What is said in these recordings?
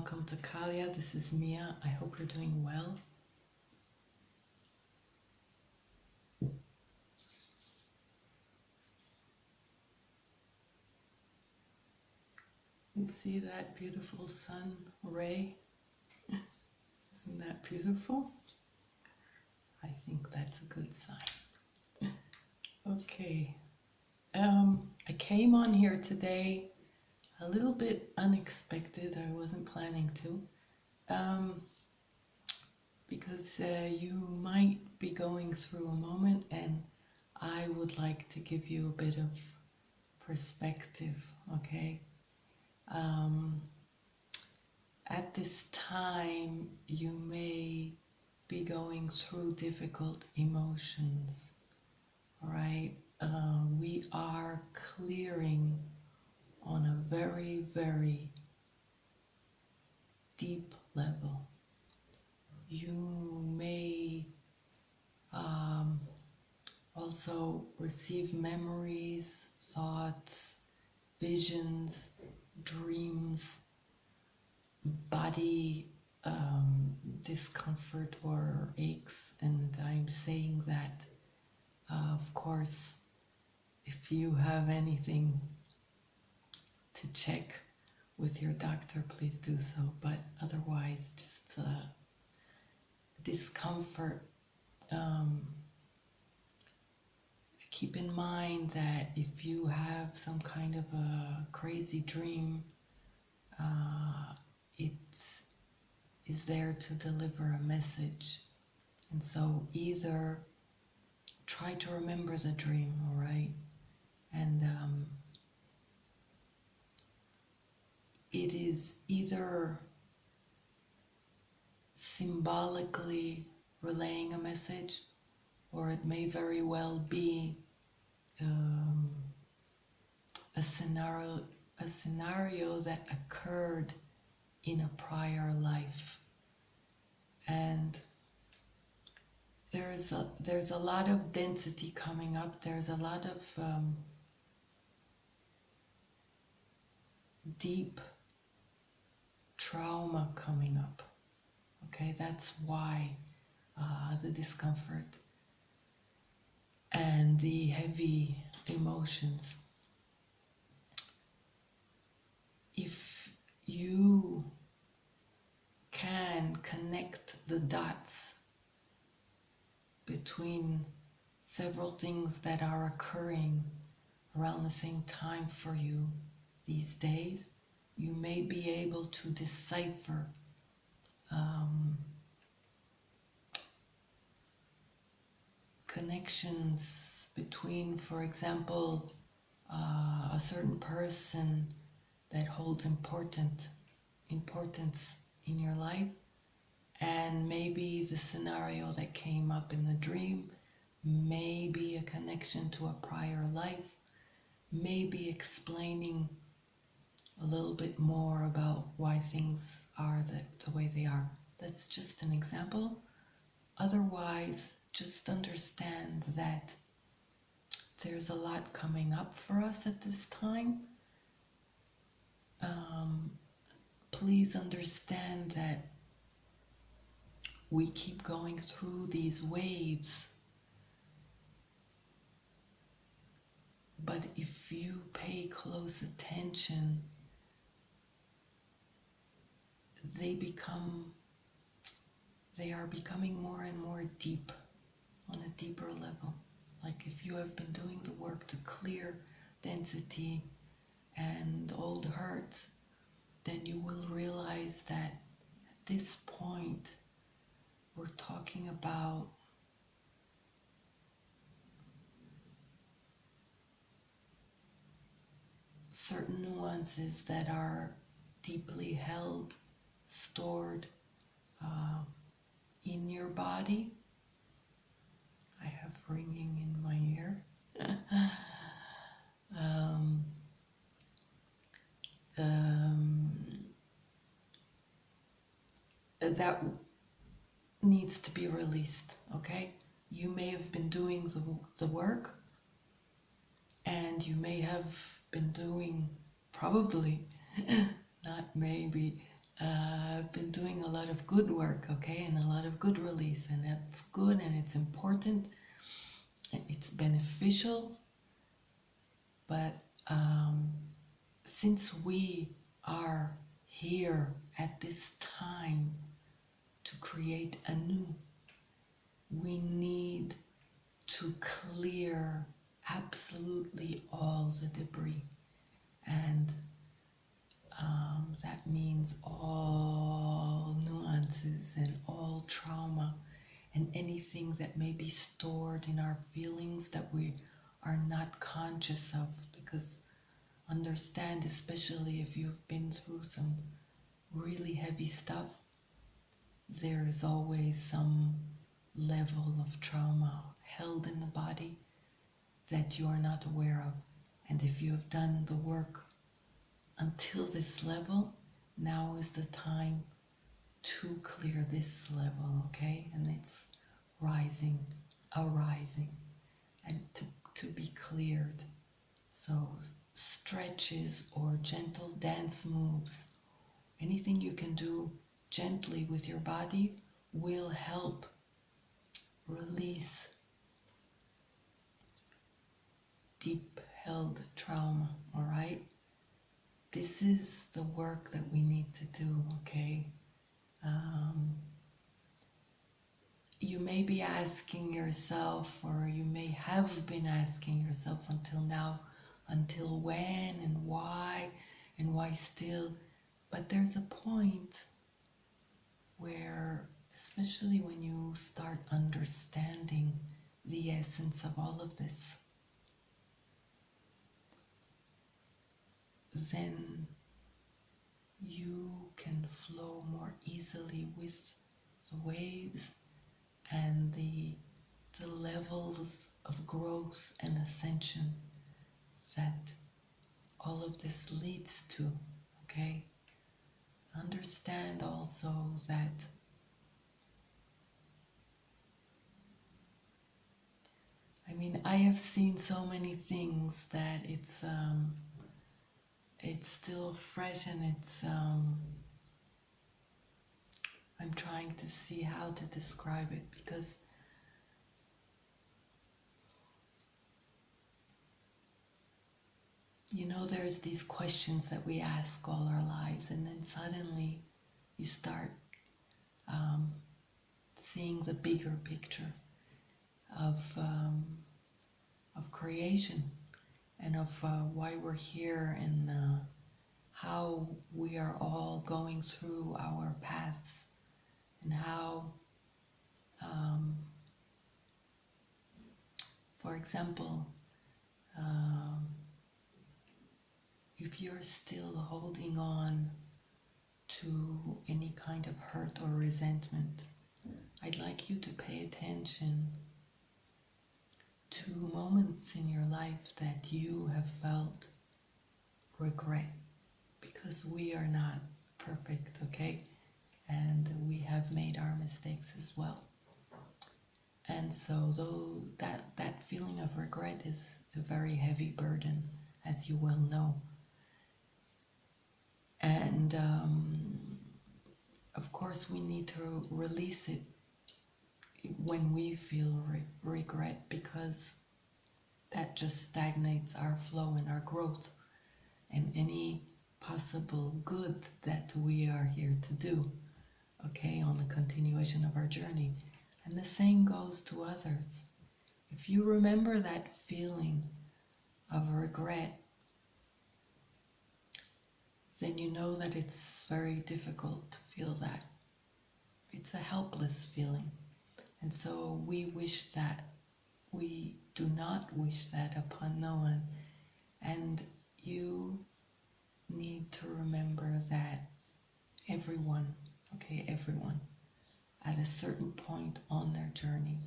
welcome to Kalia. This is Mia. I hope you're doing well. You see that beautiful sun ray? Isn't that beautiful? I think that's a good sign. Okay. I came on here today a little bit unexpected. I wasn't planning to. Because you might be going through a moment and I would like to give you a bit of perspective, okay? At this time, you may be going through difficult emotions, all right? We are clearing on a very, very deep level. You may also receive memories, thoughts, visions, dreams, body discomfort or aches. And I'm saying that, of course, if you have anything to check with your doctor, please do so. But otherwise, just discomfort. Keep in mind that if you have some kind of a crazy dream, it is there to deliver a message. And so either try to remember the dream, all right? And it is either symbolically relaying a message, or it may very well be a scenario that occurred in a prior life. And there's a lot of density coming up. There's a lot of deep trauma coming up. Okay, that's why the discomfort and the heavy emotions. If you can connect the dots between several things that are occurring around the same time for you these days, you may be able to decipher connections between, for example, a certain person that holds importance in your life, and maybe the scenario that came up in the dream may be a connection to a prior life, maybe explaining a little bit more about why things are the way they are. That's just an example. Otherwise, just understand that there's a lot coming up for us at this time. Please understand that we keep going through these waves, but if you pay close attention, they are becoming more and more deep, on a deeper level. Like if you have been doing the work to clear density and old hurts, then you will realize that at this point we're talking about certain nuances that are deeply held, stored in your body. I have ringing in my ear. That needs to be released, okay? You may have been doing the work, and you may have been doing, probably, not maybe, I've been doing a lot of good work, okay, and a lot of good release, and that's good and it's important, it's beneficial, but since we are here at this time to create anew, we need to clear absolutely all the debris. And that means all nuances and all trauma and anything that may be stored in our feelings that we are not conscious of. Because understand, especially if you've been through some really heavy stuff, there is always some level of trauma held in the body that you are not aware of. And if you have done the work until this level, now is the time to clear this level, okay? And it's arising, and to be cleared. So stretches or gentle dance moves, anything you can do gently with your body will help release deep held trauma, all right? This is the work that we need to do, okay? You may be asking yourself, or you may have been asking yourself until now, until when and why still? But there's a point where, especially when you start understanding the essence of all of this, then you can flow more easily with the waves and the levels of growth and ascension that all of this leads to, okay? Understand also that I have seen so many things that it's still fresh, and I'm trying to see how to describe it, because there's these questions that we ask all our lives, and then suddenly you start seeing the bigger picture of creation, and of why we're here, and how we are all going through our paths, and how, for example, if you're still holding on to any kind of hurt or resentment, I'd like you to pay attention to moments in your life that you have felt regret, because we are not perfect, okay? And we have made our mistakes as well. And so though that feeling of regret is a very heavy burden, as you well know. And of course we need to release it when we feel regret, because that just stagnates our flow and our growth and any possible good that we are here to do, okay, on the continuation of our journey. And the same goes to others. If you remember that feeling of regret, then you know that it's very difficult to feel that. It's a helpless feeling. And so we do not wish that upon no one. And you need to remember that everyone, at a certain point on their journey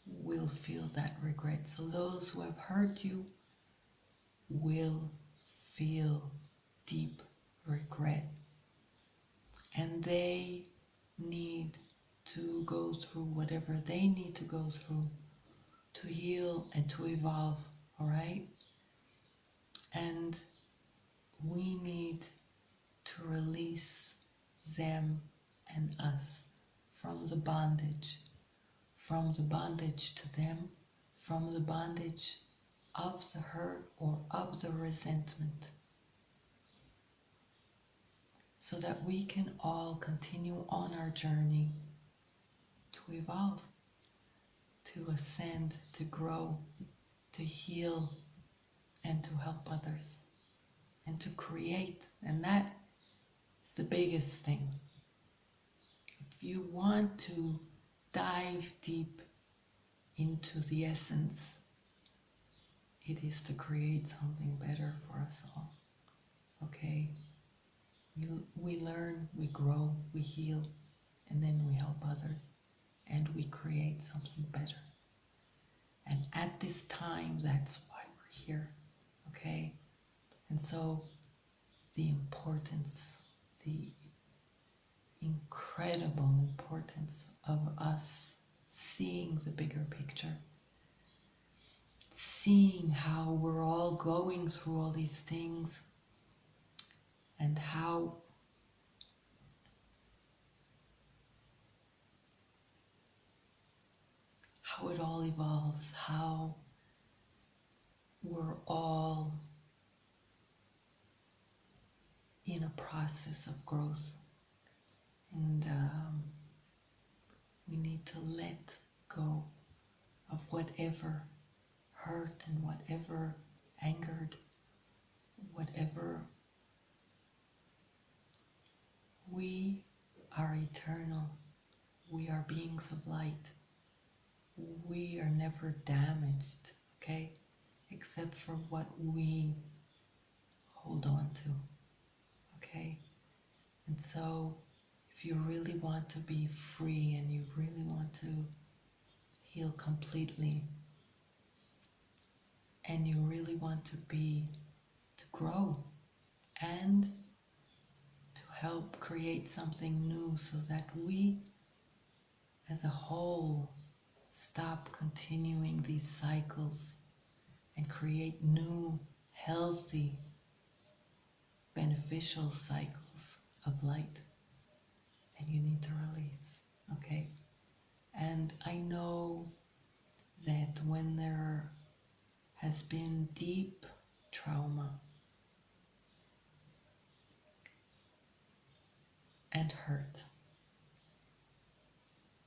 will feel that regret. So those who have hurt you will feel deep regret, and they need to go through whatever they need to go through to heal and to evolve, all right? And we need release them and us from the bondage to them, from the bondage of the hurt or of the resentment, so that we can all continue on our journey to evolve, to ascend, to grow, to heal, and to help others, and to create. And that is the biggest thing. If you want to dive deep into the essence, it is to create something better for us all. Okay? We learn, we grow, we heal, and then we help others, and we create something better. And at this time, that's why we're here. Okay? And so the importance, the incredible importance of us seeing the bigger picture, seeing how we're all going through all these things, and how it all evolves, how we're all in a process of growth. And we need to let go of whatever hurt and whatever angered, whatever. We are eternal. We are beings of light. We are never damaged, okay? Except for what we hold on to, okay? And so if you really want to be free and you really want to heal completely, and you really want to grow and to help create something new, so that we as a whole stop continuing these cycles and create new, healthy, beneficial cycles of light, then you need to release, okay? And I know that when there has been deep trauma and hurt,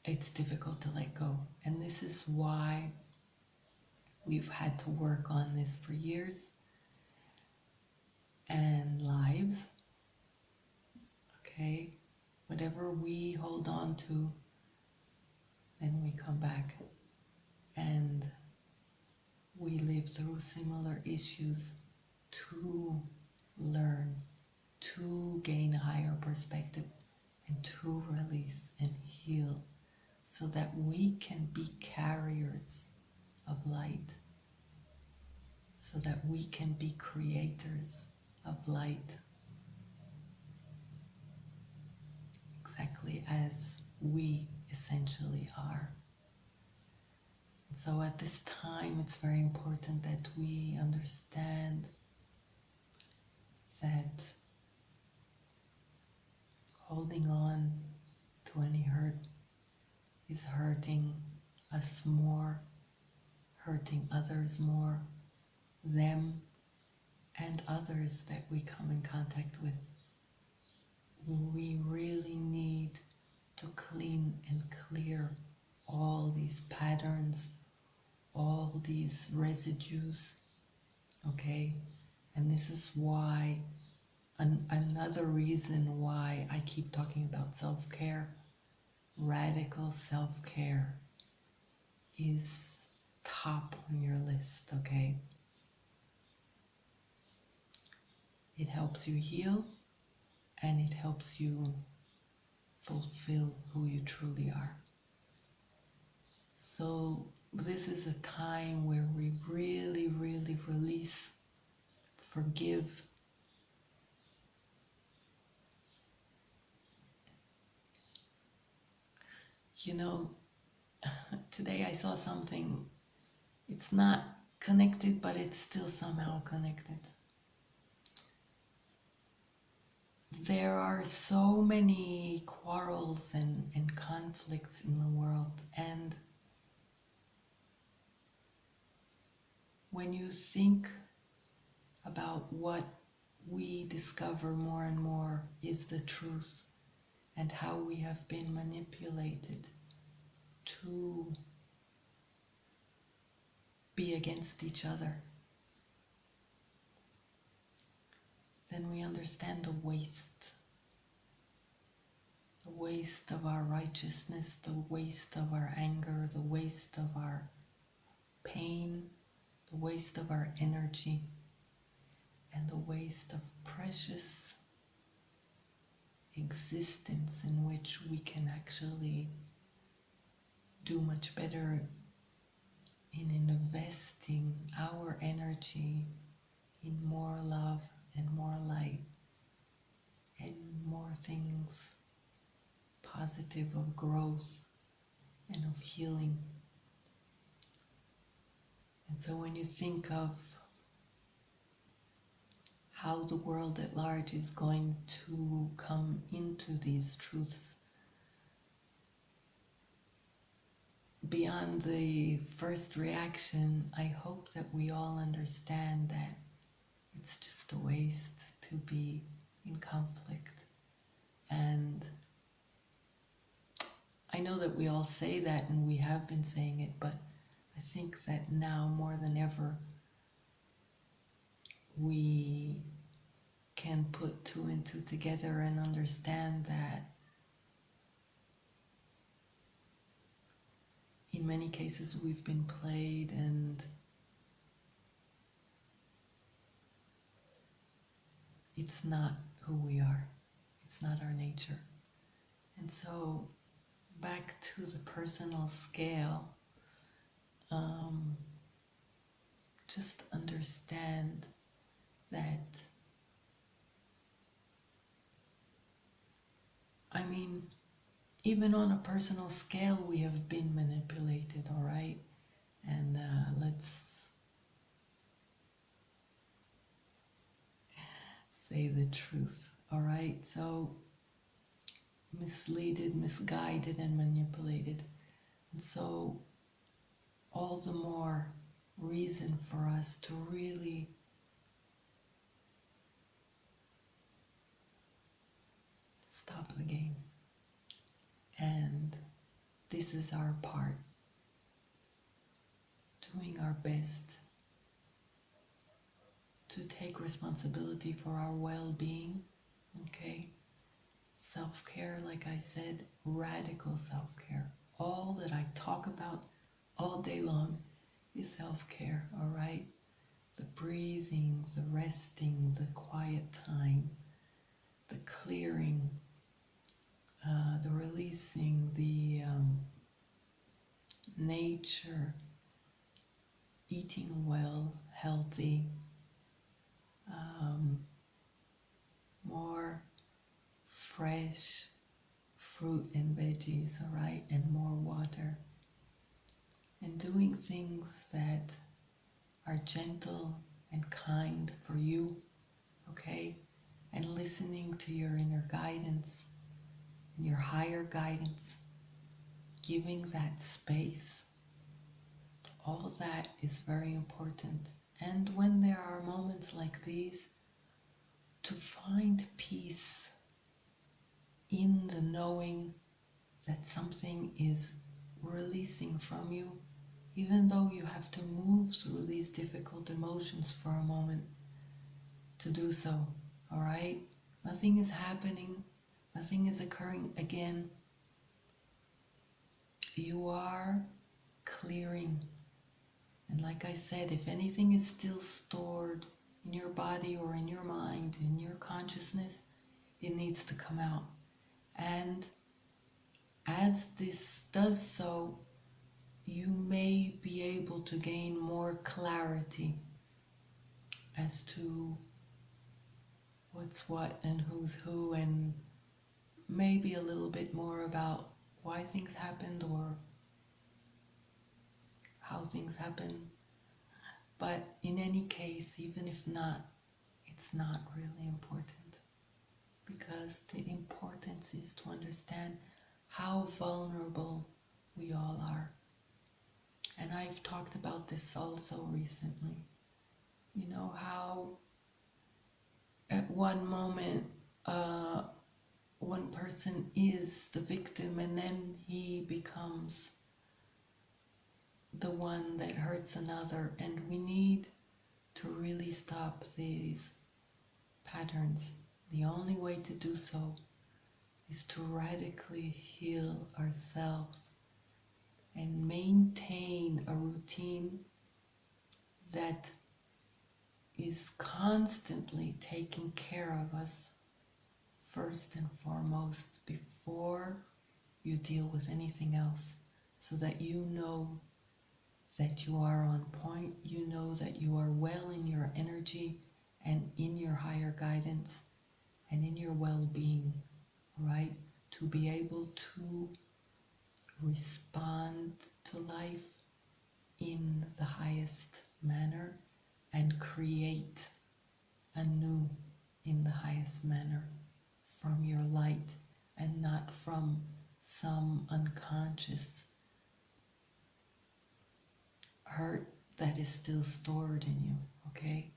it's difficult to let go. And this is why we've had to work on this for years and lives, okay? Whatever we hold on to, then we come back and we live through similar issues to learn, to gain a higher perspective, and to release and heal, so that we can be carriers of light, so that we can be creators of light, exactly as we essentially are. So at this time, it's very important that we understand that holding on to any hurt is hurting us more, hurting others more, them and others that we come in contact with. We really need to clean and clear all these patterns, all these residues, okay? And this is why, another reason why I keep talking about self-care, radical self-care is top on your list, okay? It helps you heal, and it helps you fulfill who you truly are. So this is a time where we really, really release, forgive, you know, today I saw something, it's not connected, but it's still somehow connected. there are so many quarrels and conflicts in the world, and when you think about what we discover more and more is the truth, and how we have been manipulated to be against each other, then we understand the waste of our righteousness, the waste of our anger, the waste of our pain, the waste of our energy, and the waste of precious existence in which we can actually do much better in investing our energy in more love and more light and more things positive of growth and of healing. And so when you think of how the world at large is going to come into these truths, beyond the first reaction, I hope that we all understand that it's just a waste to be in conflict. And I know that we all say that, and we have been saying it, but I think that now more than ever we can put two and two together and understand that in many cases we've been played, and it's not who we are. It's not our nature. And so back to the personal scale, just understand that, I mean, even on a personal scale, we have been manipulated, all right? And let's say the truth, all right? So, misleaded, misguided, and manipulated. And so, all the more reason for us to really stop the game. And this is our part, doing our best to take responsibility for our well-being, okay? Self-care, like I said, radical self-care. All that I talk about all day long is self-care, all right? The breathing, the resting, the quiet time, the clearing, the releasing, the nature, eating well, healthy, more fresh fruit and veggies, all right, and more water, and doing things that are gentle and kind for you, okay, and listening to your inner guidance and your higher guidance, giving that space. All that is very important. And when there are moments like these, to find peace in the knowing that something is releasing from you, even though you have to move through these difficult emotions for a moment to do so, all right? Nothing is happening, nothing is occurring again. You are clearing. And like I said, if anything is still stored in your body or in your mind, in your consciousness, it needs to come out. And as this does so, you may be able to gain more clarity as to what's what and who's who, and maybe a little bit more about why things happened or how things happen. But in any case, even if not, it's not really important, because because the importance is to understand how vulnerable we all are. And I've talked about this also recently. You know, how at one moment one person is the victim and then he becomes the one that hurts another, and we need to really stop these patterns. The only way to do so is to radically heal ourselves and maintain a routine that is constantly taking care of us first and foremost before you deal with anything else, so that you know that you are on point, you know that you are well in your energy and in your higher guidance and in your well-being, right? To be able to respond to life in the highest manner and create anew in the highest manner from your light and not from some unconscious hurt that is still stored in you, okay?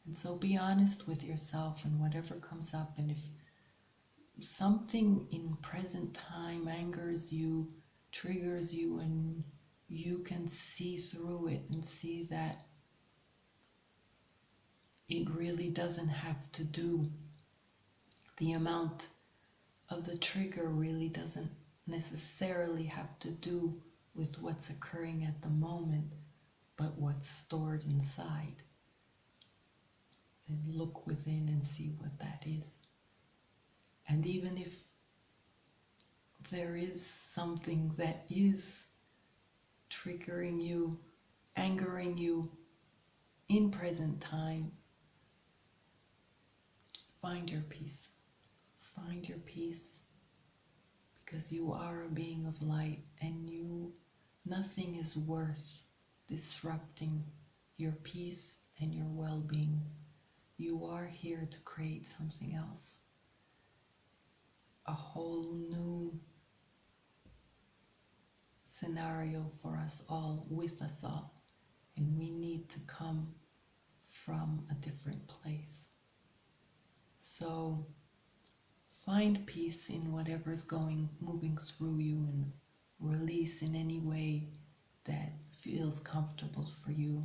And so be honest with yourself and whatever comes up, and if something in present time angers you, triggers you, and you can see through it and see that it really doesn't have to do, the amount of the trigger really doesn't necessarily have to do with what's occurring at the moment, but what's stored inside. Then look within and see what that is. And even if there is something that is triggering you, angering you in present time, find your peace. Find your peace, because you are a being of light, and nothing is worth disrupting your peace and your well-being. You are here to create something else, a whole new scenario for us all, with us all, and we need to come from a different place. So find peace in whatever's moving through you, and release in any way that feels comfortable for you,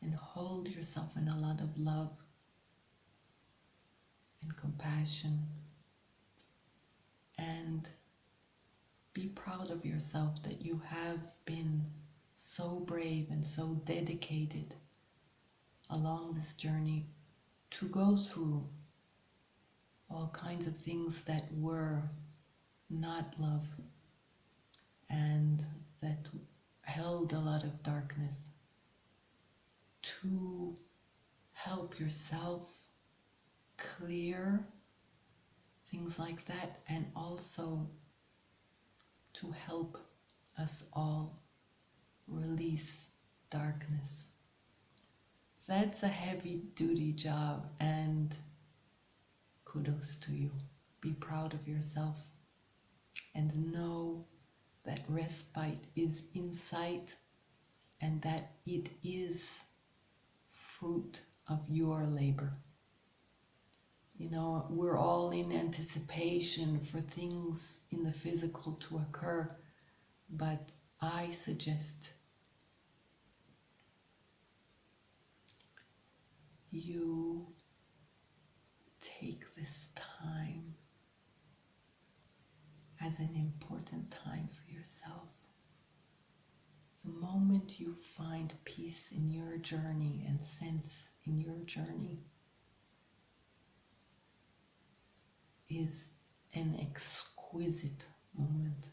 and hold yourself in a lot of love and compassion, and be proud of yourself that you have been so brave and so dedicated along this journey to go through all kinds of things that were not love and that held a lot of darkness, to help yourself clear things like that, and also to help us all release darkness. That's a heavy duty job, and kudos to you. Be proud of yourself and know that respite is in sight, and that it is fruit of your labor. You know, we're all in anticipation for things in the physical to occur, but I suggest you take this time as an important time for yourself. The moment you find peace in your journey and sense in your journey is an exquisite moment,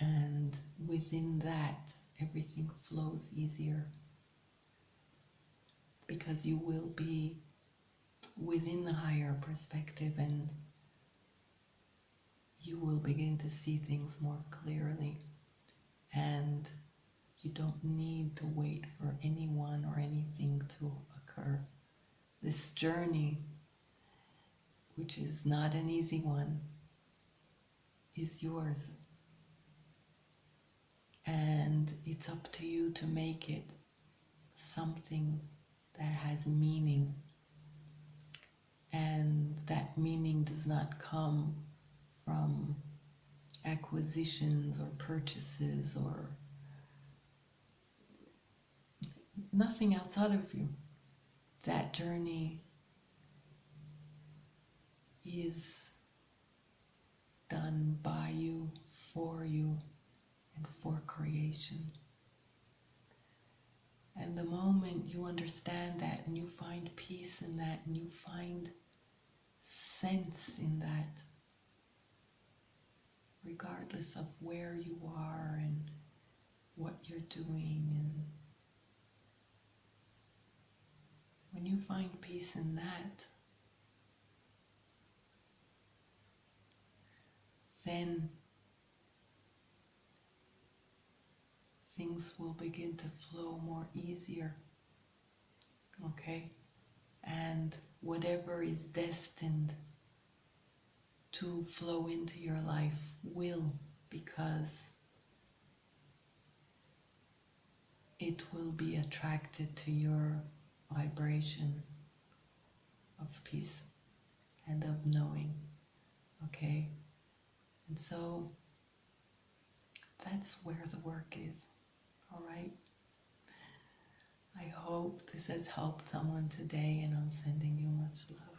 and within that everything flows easier, because you will be within the higher perspective, and you will begin to see things more clearly, and you don't need to wait for anyone or anything to occur. This journey which is not an easy one, is yours. And it's up to you to make it something that has meaning. And that meaning does not come from acquisitions or purchases or nothing outside of you. That journey is done by you, and for creation. And the moment you understand that and you find peace in that and you find sense in that, regardless of where you are and what you're doing, and when you find peace in that, then things will begin to flow more easier, okay? And whatever is destined to flow into your life will, because it will be attracted to your vibration of peace and of knowing, okay? And so that's where the work is, all right? I hope this has helped someone today, and I'm sending you much love.